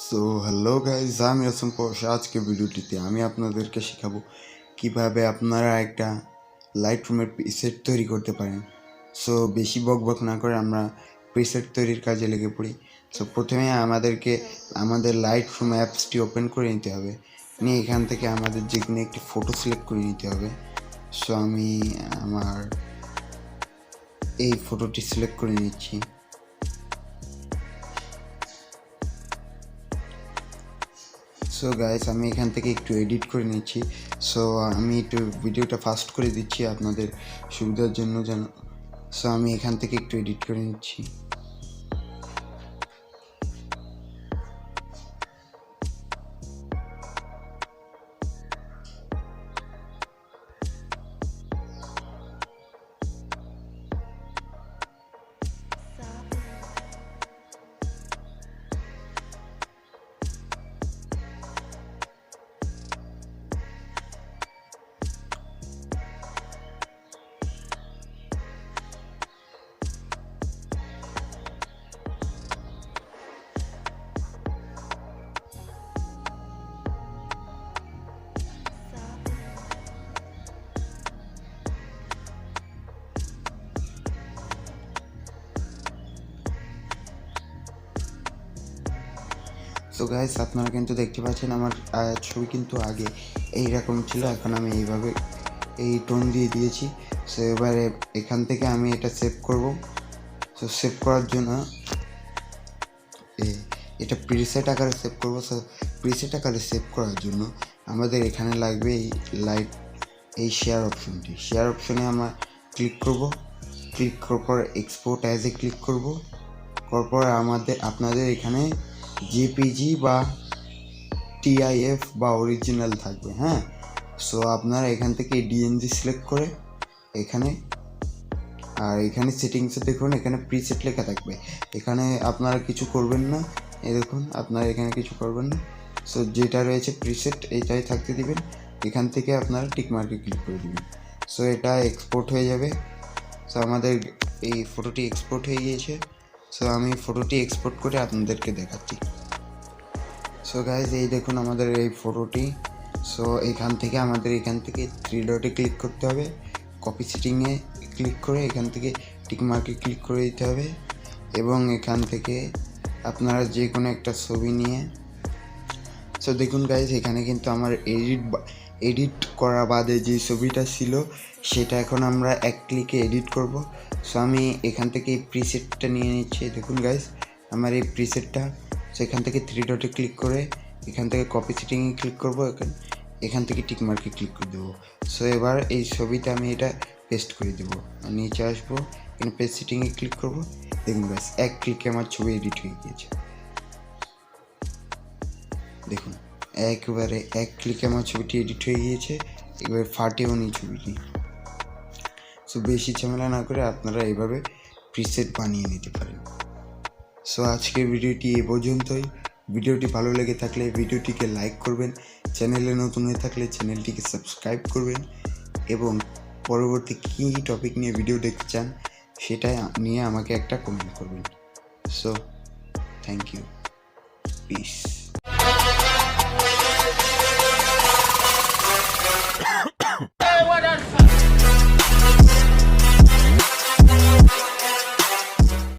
So hello guys, আমি হাসান পরশ। আজকে ভিডিওটিতে আমি আপনাদেরকে শেখাবো কিভাবে আপনারা একটা লাইটরুমের প্রিসেট তৈরি করতে পারেন। সো বেশি বকবক না করে আমরা প্রিসেট তৈরির কাজে লেগে পড়ি। সো প্রথমে আমাদেরকে আমাদের লাইটরুম অ্যাপসটি ওপেন করে নিতে হবে, নিয়ে এখান থেকে আমাদের যে কোনো একটি ফটো সিলেক্ট করে নিতে হবে। সো আমি আমার এই ফটোটি সিলেক্ট করে নিচ্ছি। সো গাইস, আমি এখান থেকে একটু এডিট করে নিচ্ছি। সো আমি একটু ভিডিওটা ফাস্ট করে দিচ্ছি আপনাদের সুবিধার জন্য যেন। সো আমি এখান থেকে একটু এডিট করে নিচ্ছি। সো গাইস, আপনারা কিন্তু দেখতে পাচ্ছেন আমার ছবি কিন্তু আগে এইরকম ছিল, এখন আমি এইভাবে এই টোন দিয়ে দিয়েছি। সো এবারে এখান থেকে আমি এটা সেভ করব। সো সেভ করার জন্য এটা প্রিসেট আকারে সেভ করব। সো প্রিসেট আকারে সেভ করার জন্য আমাদের এখানে লাগবে এই শেয়ার অপশনটি। শেয়ার অপশনে আমরা ক্লিক করব। ক্লিক করার পর এক্সপোর্ট অ্যাজ এ ক্লিক করব। করার পর আপনাদের এখানে জেপিজি বা টিআইএফ বা অরিজিনাল থাকবে। হ্যাঁ, সো আপনারা এখান থেকে ডিএনজি সিলেক্ট করে এখানে সেটিংসে দেখুন, এখানে প্রিসেট লেখা থাকবে। এখানে আপনারা কিছু করবেন না, এই দেখুন আপনারা এখানে কিছু করবেন না। সো যেটা রয়েছে প্রিসেট এইটাই থাকতে দিবেন। এখান থেকে আপনারা টিক মার্কে ক্লিক করে দিবেন। সো এটা এক্সপোর্ট হয়ে যাবে। সো আমাদের এই ফটোটি এক্সপোর্ট হয়ে গিয়েছে। সো আমি ফটোটি এক্সপোর্ট করে আপনাদেরকে দেখাচ্ছি। সো গাইজ, এই দেখুন আমাদের এই ফটোটি। সো এখান থেকে থ্রি ডটে ক্লিক করতে হবে, কপি সেটিংয়ে ক্লিক করে এখান থেকে টিক মার্কে ক্লিক করে দিতে হবে, এবং এখান থেকে আপনারা যে কোনো একটা ছবি নিয়ে। সো দেখুন গাইজ, এখানে কিন্তু আমার এডিট করা বাদে যে ছবিটা ছিল সেটা এখন আমরা এক ক্লিকে এডিট করব। সো আমি এখান থেকে এই প্রিসেটটা নিয়ে নিচ্ছি। দেখুন গাইজ, আমার এই প্রিসেটটা। সো এখান থেকে থ্রি ডটে ক্লিক করে এখান থেকে কপি সেটিংয়ে ক্লিক করব, এখান থেকে টিক মার্কে ক্লিক করে দেবো। সো এবার এই ছবিটা আমি এটা পেস্ট করে দেবো। নিচে আসবো, এখানে পেস্ট সেটিংয়ে ক্লিক করব। দেখুন গাইজ, এক ক্লিকে আমার ছবি এডিট হয়ে গিয়েছে। দেখুন একেবারে এক ক্লিকে আমার ছবিটি এডিট হয়ে গিয়েছে। এবার ফাটেও নি ছবিটি। সো বেশি ঝামেলা না করে আপনারা এইভাবে প্রিসেট বানিয়ে নিতে পারেন। সো আজকের ভিডিওটি এ পর্যন্তই। ভিডিওটি ভালো লেগে থাকলে ভিডিওটিকে লাইক করবেন, চ্যানেলে নতুন হয়ে থাকলে চ্যানেলটিকে সাবস্ক্রাইব করবেন, এবং পরবর্তী কী টপিক নিয়ে ভিডিও দেখতে চান সেটা নিয়ে আমাকে একটা কমেন্ট করবেন। So thank you, piece.